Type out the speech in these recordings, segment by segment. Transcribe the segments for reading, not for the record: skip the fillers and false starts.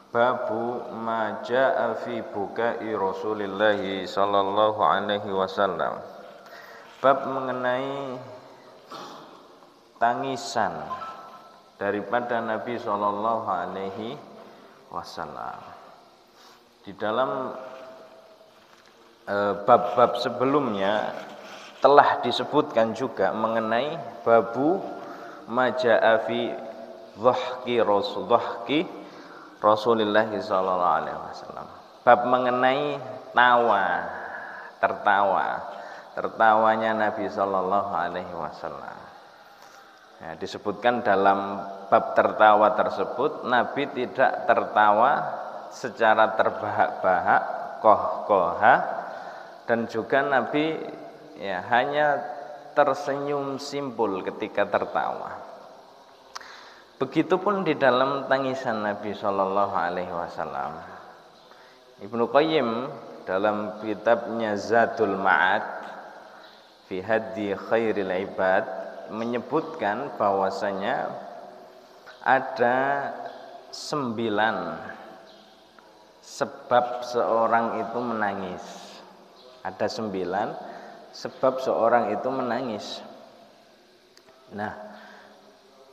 Babu ma jaa fi bukai Rasulillah sallallahu alaihi wasallam. Bab mengenai tangisan daripada Nabi sallallahu alaihi wasallam. Di dalam bab-bab sebelumnya telah disebutkan juga mengenai babu ma jaa fi dhahki Rasulullah sallallahu alaihi wasallam. Bab mengenai tertawanya Nabi sallallahu alaihi wasallam. Ya, disebutkan dalam bab tertawa tersebut Nabi tidak tertawa secara terbahak-bahak, kohkoha, dan juga Nabi hanya tersenyum simpul ketika tertawa. Begitupun di dalam tangisan Nabi sallallahu alaihi wasallam. Ibnu Qayyim dalam kitabnya Zadul Ma'ad fi Hadyi Khairil Ibad menyebutkan bahwasanya ada 9 sebab seorang itu menangis. Ada 9 sebab seorang itu menangis. Nah,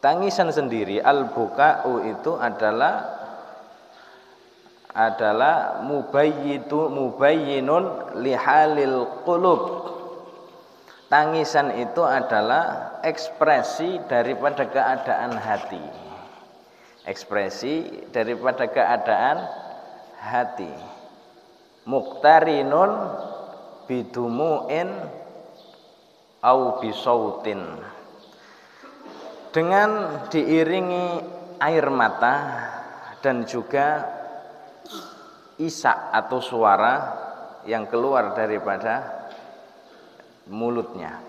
tangisan sendiri al-buka'u itu adalah mubayyinun lihalil qulub. Tangisan itu adalah ekspresi daripada keadaan hati. Ekspresi daripada keadaan hati. Muqtarinun bidumu'in au bisautin. Dengan diiringi air mata dan juga isak atau suara yang keluar daripada mulutnya.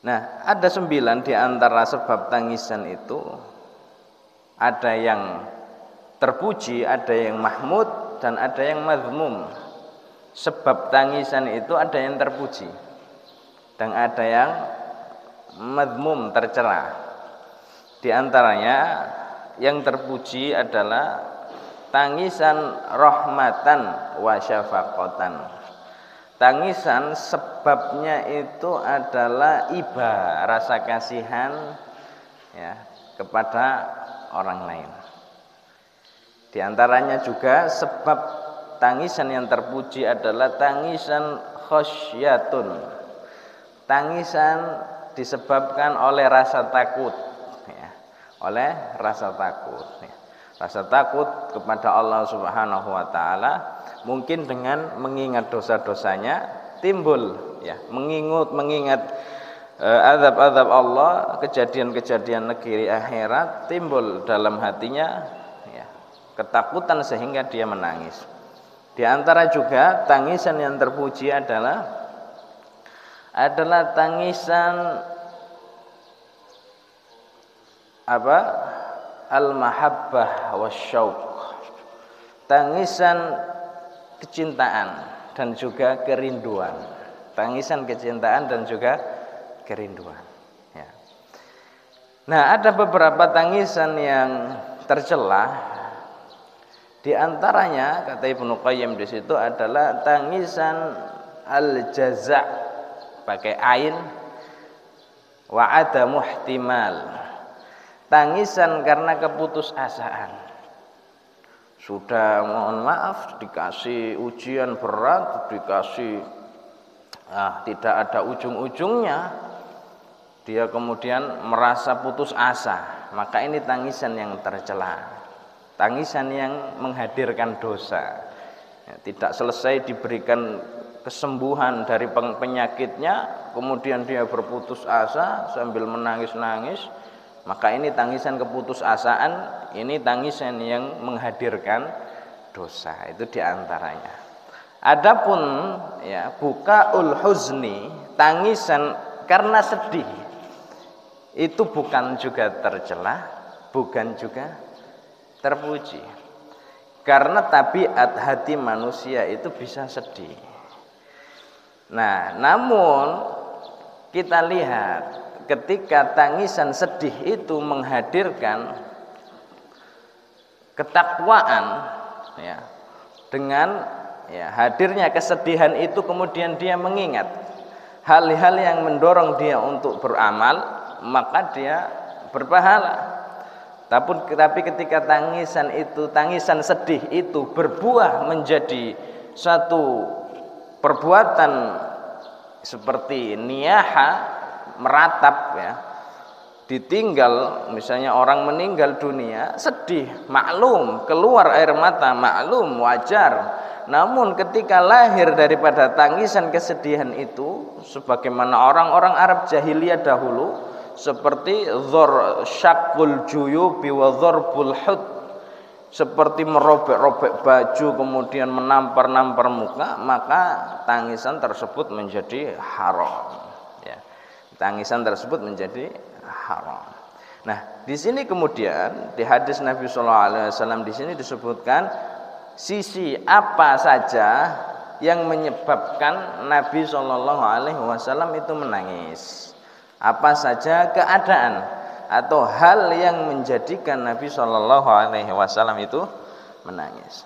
Nah, ada 9 di antara sebab tangisan itu. Ada yang terpuji, ada yang mahmud, dan ada yang mazmum. Sebab tangisan itu ada yang terpuji dan ada yang mazmum, tercela. Di antaranya yang terpuji adalah tangisan rahmatan wa syafaqatan. Tangisan sebabnya itu adalah iba, rasa kasihan kepada orang lain. Di antaranya juga sebab tangisan yang terpuji adalah tangisan khosyatun. Tangisan disebabkan oleh rasa takut, oleh rasa takut. Rasa takut kepada Allah Subhanahu wa taala, mungkin dengan mengingat dosa-dosanya timbul mengingat azab-azab Allah, kejadian-kejadian negeri akhirat, timbul dalam hatinya ketakutan sehingga dia menangis. Di antara juga tangisan yang terpuji adalah tangisan al-mahabbah wasyauq. Tangisan kecintaan dan juga kerinduan. Tangisan kecintaan dan juga kerinduan. Nah, ada beberapa tangisan yang tercela. Di antaranya kata Ibnu Qayyim di situ adalah tangisan al-jaza' pakai ain wa adamu ihtimal. Tangisan karena keputusasaan. Sudah mohon maaf dikasih ujian berat, dikasih tidak ada ujung-ujungnya, dia kemudian merasa putus asa. Maka ini tangisan yang tercela. Tangisan yang menghadirkan dosa. Tidak selesai diberikan kesembuhan dari penyakitnya, kemudian dia berputus asa sambil menangis-nangis. Maka ini tangisan keputusasaan, ini tangisan yang menghadirkan dosa. Itu diantaranya. Adapun bukaul huzni, tangisan karena sedih, itu bukan juga tercela, bukan juga terpuji. Karena tabiat hati manusia itu bisa sedih. Nah, namun kita lihat ketika tangisan sedih itu menghadirkan ketakwaan, ya, dengan hadirnya kesedihan itu kemudian dia mengingat hal-hal yang mendorong dia untuk beramal, maka dia berpahala. Tapi ketika tangisan sedih itu berbuah menjadi satu perbuatan seperti niyaha, meratap, ya, ditinggal, misalnya orang meninggal dunia, sedih, maklum, keluar air mata, maklum, wajar. Namun ketika lahir daripada tangisan kesedihan itu, sebagaimana orang-orang Arab jahiliyah dahulu, seperti syakul juyubi wa dharbul hud, seperti merobek-robek baju kemudian menampar-nampar muka, maka tangisan tersebut menjadi haram, ya. Tangisan tersebut menjadi haram. Nah, di sini kemudian di hadis Nabi sallallahu alaihi wasallam di sini disebutkan sisi apa saja yang menyebabkan Nabi sallallahu alaihi wasallam itu menangis. Apa saja keadaan atau hal yang menjadikan Nabi sallallahu alaihi wasallam itu menangis.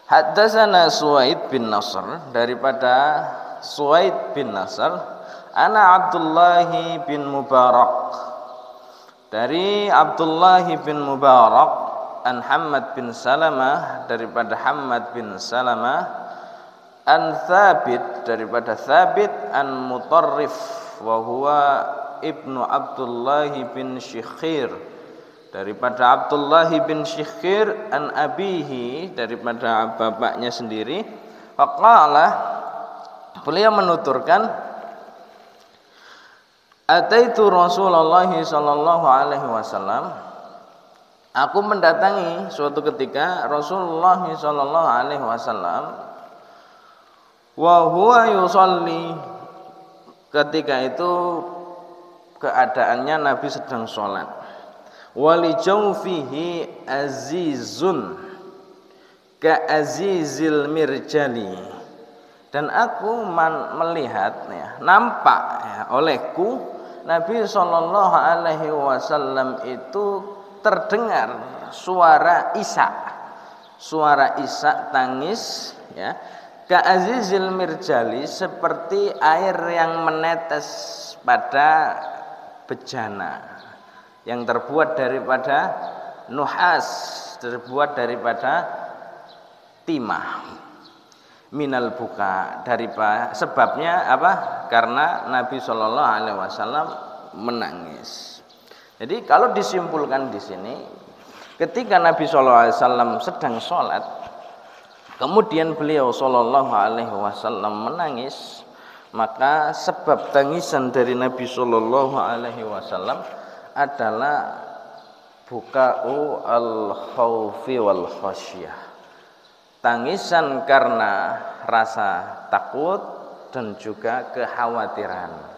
Haddatsana Suwaid bin Nasr, daripada Suwaid bin Nasr, ana Abdullah bin Mubarak, dari Abdullah bin Mubarak, an Hammad bin Salamah, daripada Hammad bin Salamah, an Thabit, daripada Thabit, an Mutarrif wa huwa ibnu Abdullah bin Shikhir, daripada Abdullah bin Shikhir, an abihi, daripada bapaknya sendiri, faqala, beliau menuturkan, ataitu Rasulullah sallallahu alaihi wasallam, aku mendatangi suatu ketika Rasulullah sallallahu alaihi wasallam, wa huwa yusalli, ketika itu keadaannya Nabi sedang sholat, wali jawfihi azizun ka azizil mirjali, dan aku melihat, ya, nampak, ya, olehku Nabi sallallahu alaihi wasallam itu terdengar suara isak tangis, ya, ka azizil mirjali, seperti air yang menetes pada bejana yang terbuat daripada nuhas, terbuat daripada timah, minal buka, sebabnya apa? Karena Nabi sallallahu alaihi wasallam menangis. Jadi kalau disimpulkan di sini, ketika Nabi sallallahu alaihi wasallam sedang sholat, kemudian beliau sallallahu alaihi wasallam menangis, maka sebab tangisan dari Nabi sallallahu alaihi wasallam adalah buka'u al-khaufi wal khasyah, tangisan karena rasa takut dan juga kekhawatiran.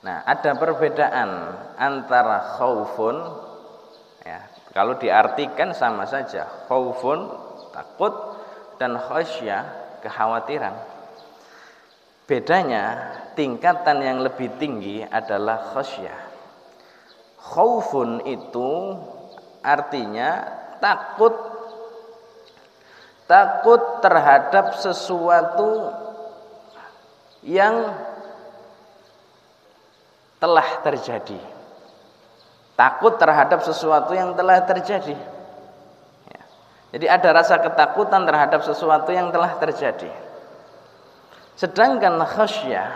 Nah, ada perbedaan antara khaufun, ya, kalau diartikan sama saja, khaufun takut dan khasyah kekhawatiran. Bedanya, tingkatan yang lebih tinggi adalah khasyah. Khaufun itu artinya takut terhadap sesuatu yang telah terjadi. Takut terhadap sesuatu yang telah terjadi. Ya. Jadi ada rasa ketakutan terhadap sesuatu yang telah terjadi. Sedangkan khasyah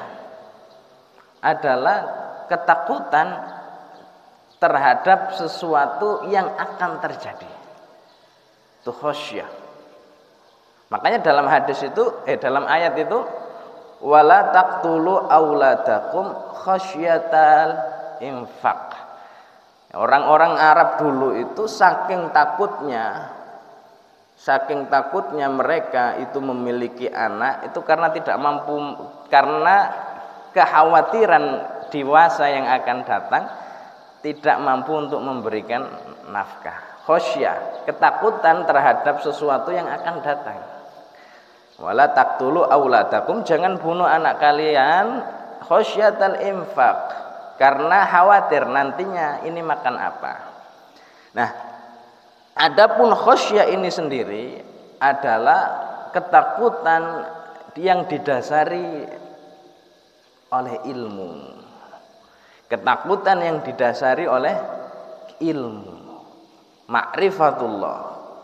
adalah ketakutan terhadap sesuatu yang akan terjadi. Itu khasyah. Makanya dalam hadis itu, dalam ayat itu, wala taqtulu auladakum khasyatal infaq. Orang-orang Arab dulu itu saking takutnya mereka itu memiliki anak itu karena tidak mampu, karena kekhawatiran dewasa yang akan datang tidak mampu untuk memberikan nafkah. Khasyah, ketakutan terhadap sesuatu yang akan datang. Wala taqtulu auladakum, jangan bunuh anak kalian khasyatal infaq, karena khawatir nantinya ini makan apa. Nah, Adapun khasyah ini sendiri adalah ketakutan yang didasari oleh ilmu. Ketakutan yang didasari oleh ilmu. Ma'rifatullah,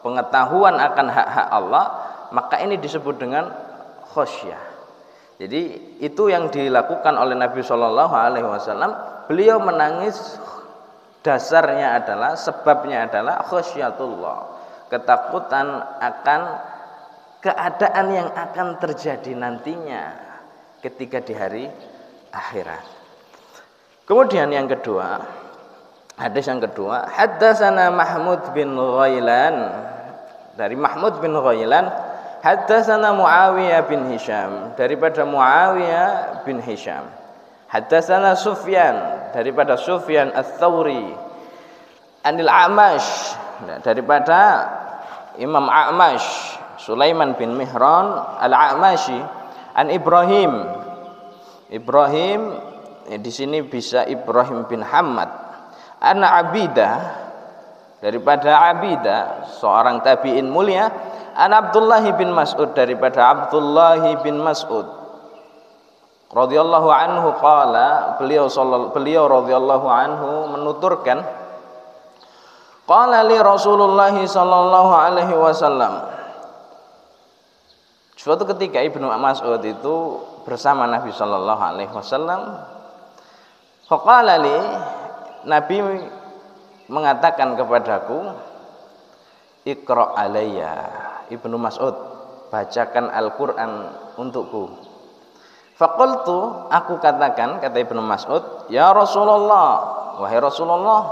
pengetahuan akan hak-hak Allah, maka ini disebut dengan khasyah. Jadi itu yang dilakukan oleh Nabi Shallallahu Alaihi Wasallam. Beliau menangis, dasarnya adalah, sebabnya adalah khasyatullah, ketakutan akan keadaan yang akan terjadi nantinya ketika di hari akhirat. Kemudian yang kedua, hadis yang kedua, haddatsana Mahmud bin Ghailan, dari Mahmud bin Ghailan, haddatsana Muawiyah bin Hisham, daripada Muawiyah bin Hisham, haddatsana Sufyan, daripada Sufyan Ats-Tsauri, anil A'mash, daripada Imam A'mash Sulaiman bin Mihran Al-A'mashi, an Ibrahim, di sini bisa Ibrahim bin Hamad, an Abidah, daripada Abidah seorang tabi'in mulia, an Abdullah bin Mas'ud, daripada Abdullah bin Mas'ud radhiyallahu anhu qala, beliau radhiyallahu anhu menuturkan, qala li Rasulullah sallallahu alaihi wasallam, suatu ketika Ibnu Mas'ud itu bersama Nabi sallallahu alaihi wasallam, faqala li, Nabi mengatakan kepadaku, iqra alayya, Ibnu Mas'ud, bacakan Al-Qur'an untukku. Faqultu, aku katakan, kata Ibnu Mas'ud, ya Rasulullah, wahai Rasulullah,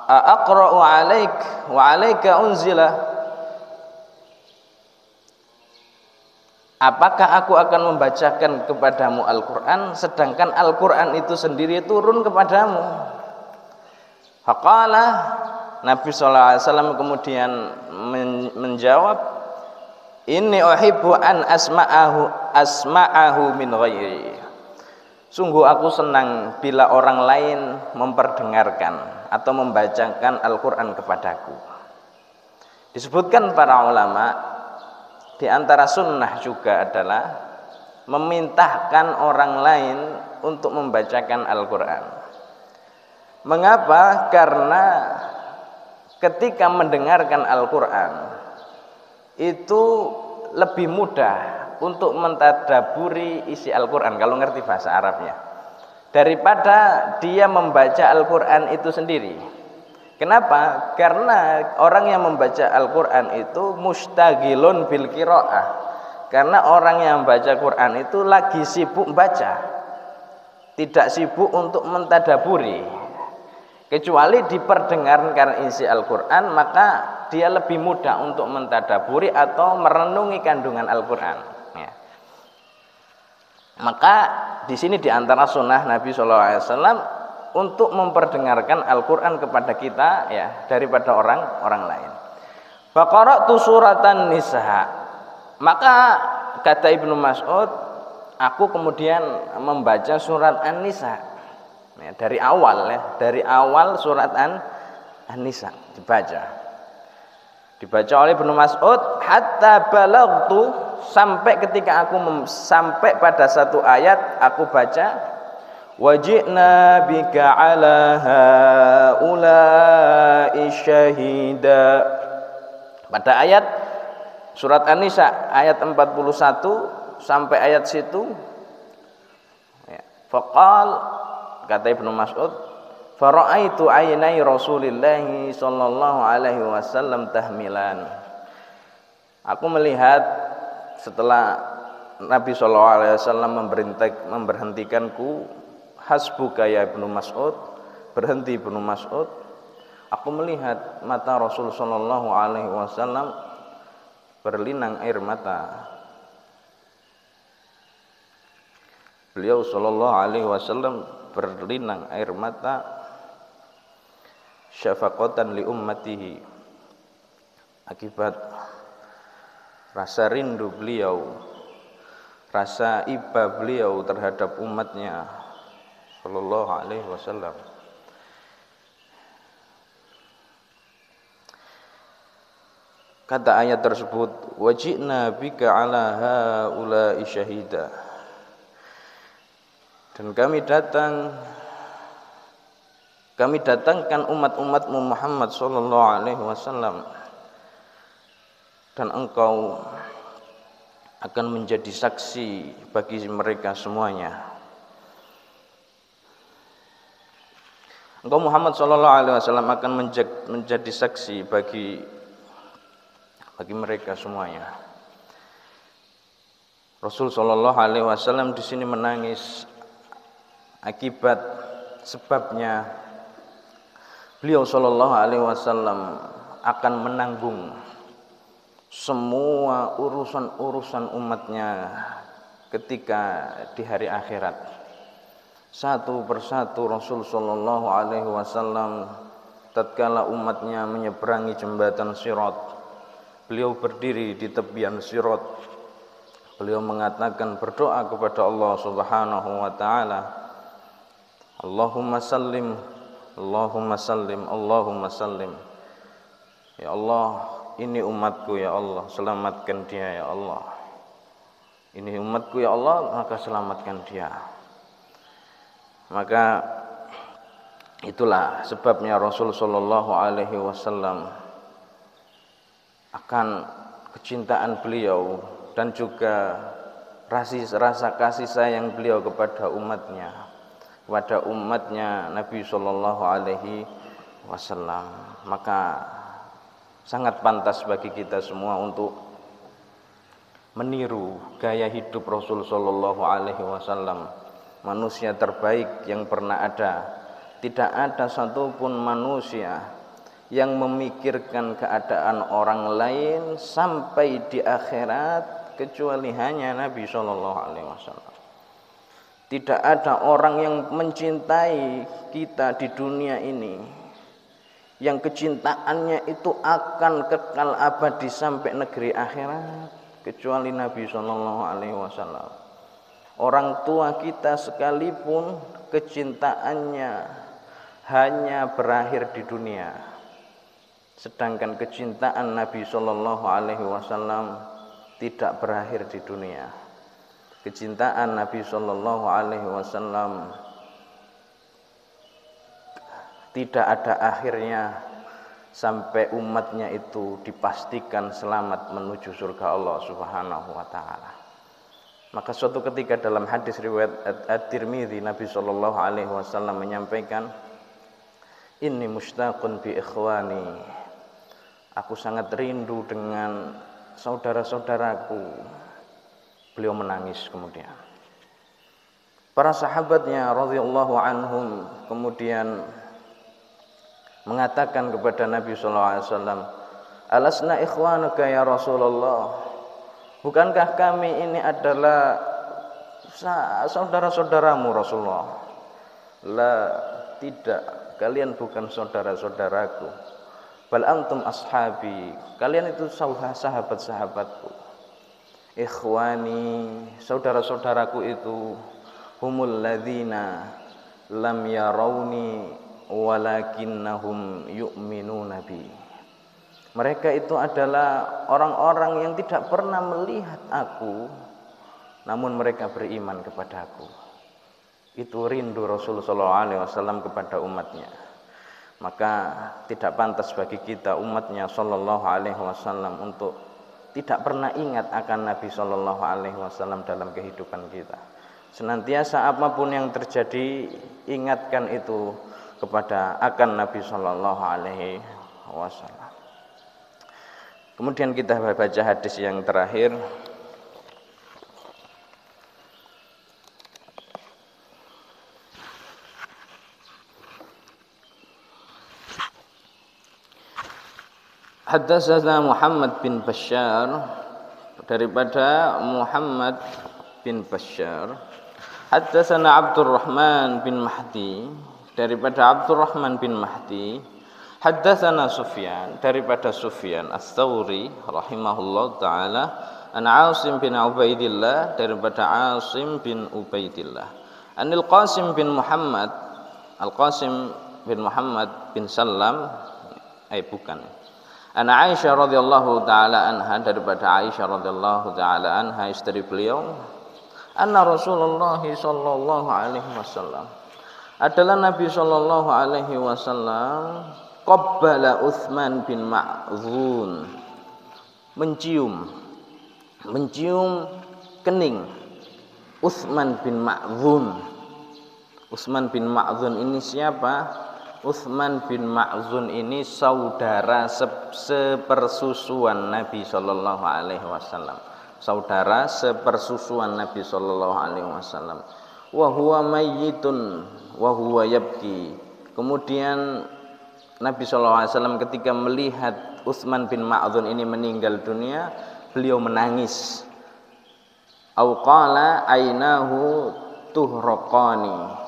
aqra'u alaik wa alaika unzila, apakah aku akan membacakan kepadamu Al-Qur'an sedangkan Al-Qur'an itu sendiri turun kepadamu? Faqala, Nabi sallallahu alaihi wasallam kemudian menjawab, inni uhibbu an asma'ahu min ghairi, sungguh aku senang bila orang lain memperdengarkan atau membacakan Al-Qur'an kepadaku. Disebutkan para ulama, di antara sunnah juga adalah memintahkan orang lain untuk membacakan Al-Qur'an. Mengapa? Karena ketika mendengarkan Al-Qur'an itu lebih mudah untuk mentadaburi isi Al-Qur'an, kalau ngerti bahasa Arabnya, daripada dia membaca Al-Qur'an itu sendiri. Kenapa? Karena orang yang membaca Al-Qur'an itu mustaghilun bil qiraah. Karena orang yang membaca Qur'an itu lagi sibuk membaca, tidak sibuk untuk mentadaburi. Kecuali diperdengarkan isi Al-Qur'an, maka dia lebih mudah untuk mentadaburi atau merenungi kandungan Al-Qur'an. Ya. Maka di sini di antara sunnah Nabi SAW untuk memperdengarkan Al-Qur'an kepada kita, ya, daripada orang lain. Faqara'tu suratan Nisa, maka kata Ibnu Mas'ud, aku kemudian membaca surat An-Nisa. Ya, dari awal surat An-Nisa dibaca oleh Ibnu Mas'ud, hatta balagtu, sampai ketika aku sampai pada satu ayat aku baca, wajibna bika ala haula'i syahida, pada ayat surat An-Nisa ayat 41 sampai ayat situ, ya, faqal, kata Ibnu Mas'ud, fara'aitu aynai Rasulillahi sallallahu alaihi wasallam tahmilan, aku melihat setelah Nabi sallallahu alaihi wasallam memberhentikanku, hasbuka ya Ibnu Mas'ud, berhenti Ibnu Mas'ud, aku melihat mata Rasul sallallahu alaihi wasallam berlinang air mata. Beliau sallallahu alaihi wasallam berlinang air mata, syafaqatan li ummatihi, akibat rasa rindu beliau, rasa iba beliau terhadap umatnya sallallahu alaihi wasallam. kata ayat tersebut, wajibna bika ala haula'i syahida. Dan kami datangkan umat-umatmu Muhammad sallallahu alaihi wasallam, dan engkau akan menjadi saksi bagi mereka semuanya. Engkau Muhammad sallallahu alaihi wasallam akan menjadi saksi bagi mereka semuanya. Rasul sallallahu alaihi wasallam di sini menangis akibat sebabnya beliau sallallahu alaihi wasallam akan menanggung semua urusan-urusan umatnya ketika di hari akhirat. Satu persatu Rasul sallallahu alaihi wasallam tatkala umatnya menyeberangi jembatan Sirat, beliau berdiri di tepian Sirat. Beliau mengatakan, berdoa kepada Allah Subhanahu wa taala, Allahumma sallim, Allahumma sallim, Allahumma sallim. Ya Allah, ini umatku ya Allah, selamatkan dia ya Allah. Ini umatku ya Allah, maka selamatkan dia. Maka itulah sebabnya Rasul sallallahu alaihi wasallam akan kecintaan beliau dan juga rasa kasih sayang beliau kepada umatnya Nabi sallallahu alaihi wasallam. Maka sangat pantas bagi kita semua untuk meniru gaya hidup Rasul sallallahu alaihi wasallam, manusia terbaik yang pernah ada. Tidak ada satupun manusia yang memikirkan keadaan orang lain sampai di akhirat kecuali hanya Nabi sallallahu alaihi wasallam. Tidak ada orang yang mencintai kita di dunia ini yang kecintaannya itu akan kekal abadi sampai negeri akhirat kecuali Nabi sallallahu alaihi wasallam. Orang tua kita sekalipun kecintaannya hanya berakhir di dunia, sedangkan kecintaan Nabi sallallahu alaihi wasallam tidak berakhir di dunia. Kecintaan Nabi sallallahu alaihi wasallam tidak ada akhirnya sampai umatnya itu dipastikan selamat menuju surga Allah Subhanahu wa taala. Maka suatu ketika dalam hadis riwayat At-Tirmidzi, Nabi sallallahu alaihi wasallam menyampaikan, inni mushtaqun bi ikhwani, aku sangat rindu dengan saudara-saudaraku. Beliau menangis kemudian. Para sahabatnya radhiyallahu anhum kemudian mengatakan kepada Nabi sallallahu alaihi wasallam, alasna ikhwanuka ya Rasulullah, bukankah kami ini adalah saudara-saudaramu Rasulullah? La, tidak, kalian bukan saudara-saudaraku. Bal antum ashabi, kalian itu sahabat-sahabatku. Ikhwani, saudara-saudaraku itu humul ladzina lam yarawni walakinnahum yu'minuna bi. Mereka itu adalah orang-orang yang tidak pernah melihat aku, namun mereka beriman kepadaku. Itu rindu Rasulullah SAW kepada umatnya. Maka tidak pantas bagi kita umatnya Sallallahu Alaihi Wasallam untuk tidak pernah ingat akan Nabi Sallallahu Alaihi Wasallam dalam kehidupan kita. Senantiasa apapun yang terjadi, ingatkan itu akan Nabi Sallallahu Alaihi Wasallam. Kemudian kita baca hadis yang terakhir. Haddatsana Muhammad bin Bashar, daripada Muhammad bin Bashar. Haddatsana Abdurrahman bin Mahdi, daripada Abdurrahman bin Mahdi. Haddatsana Sufyan, daripada Sufyan Ats-Tsauri rahimahullah taala, an Asim bin Ubaidillah, daripada Asim bin Ubaidillah. Anil Qasim bin Muhammad, Al-Qasim bin Muhammad bin Sallam, bukan. Ana Aisyah radhiyallahu taala anha, daripada Aisyah radhiyallahu taala anha istri beliau, anna Rasulullah sallallahu alaihi wasallam, adalah Nabi sallallahu alaihi wasallam qabbala Utsman bin Ma'zun, mencium kening Utsman bin Ma'zun. Utsman bin Ma'zun ini siapa? Utsman bin Ma'zun ini saudara sepersusuan Nabi sallallahu alaihi wasallam. Saudara sepersusuan Nabi sallallahu alaihi wasallam. Wa huwa mayyitun wa huwa yabki. Kemudian Nabi sallallahu alaihi wasallam ketika melihat Utsman bin Ma'zun ini meninggal dunia, beliau menangis. Au qala ainahu tuhraqani,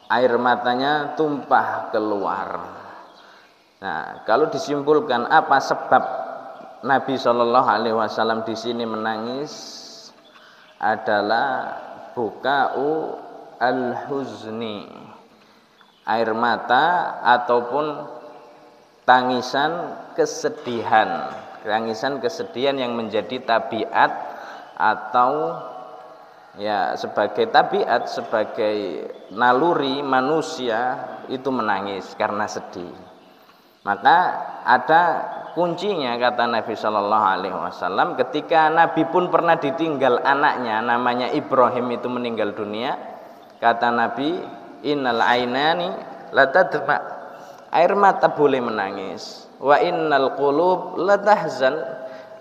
air matanya tumpah keluar. Nah, kalau disimpulkan apa sebab Nabi Shallallahu Alaihi Wasallam di sini menangis, adalah buka'u al-huzni, air mata ataupun tangisan kesedihan, yang menjadi tabiat atau ya sebagai tabiat, sebagai naluri manusia itu menangis karena sedih. Maka ada kuncinya, kata Nabi Shallallahu Alaihi Wasallam, ketika Nabi pun pernah ditinggal anaknya namanya Ibrahim itu meninggal dunia, kata Nabi, innal ainani latadma, air mata boleh menangis, wa innal qulub latahzan,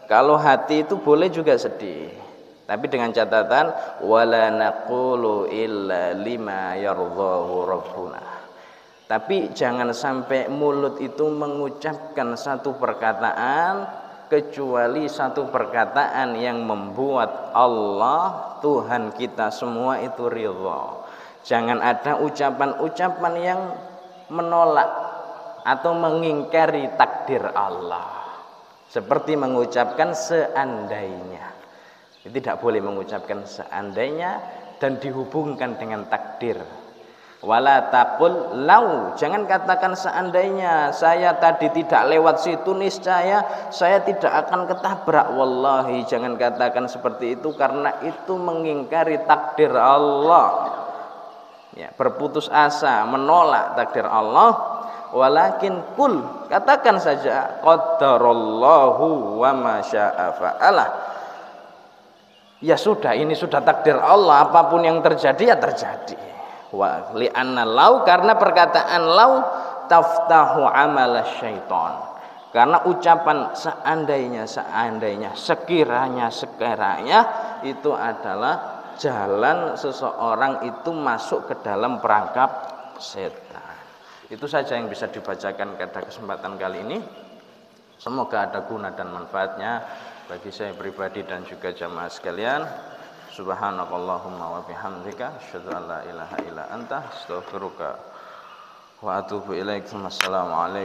kalau hati itu boleh juga sedih. Tapi dengan catatan wala naqulu illa lima yardhahu rabbuna. Tapi jangan sampai mulut itu mengucapkan satu perkataan kecuali satu perkataan yang membuat Allah Tuhan kita semua itu ridha. Jangan ada ucapan-ucapan yang menolak atau mengingkari takdir Allah. Seperti mengucapkan seandainya. Tidak boleh mengucapkan seandainya dan dihubungkan dengan takdir. Wala taqul lau, jangan katakan seandainya saya tadi tidak lewat situ niscaya saya tidak akan ketabrak. Wallahi, jangan katakan seperti itu, karena itu mengingkari takdir Allah. Ya, berputus asa, menolak takdir Allah. Walakin kul, katakan saja qadarallahu wa ma syaa fa'alah. Ya sudah, ini sudah takdir Allah, apapun yang terjadi ya terjadi. Wa li'anna lau, karena perkataan lau taftahu amala syaitan, karena ucapan seandainya, sekiranya itu adalah jalan seseorang itu masuk ke dalam perangkap setan. Itu saja yang bisa dibacakan pada kesempatan kali ini. Semoga ada guna dan manfaatnya bagi saya pribadi dan juga jamaah sekalian. Subhanakallahumma wa bihamdika asyhadu an la ilaha illa anta astaghfiruka wa atubu ilaik. Wassalamualaikum.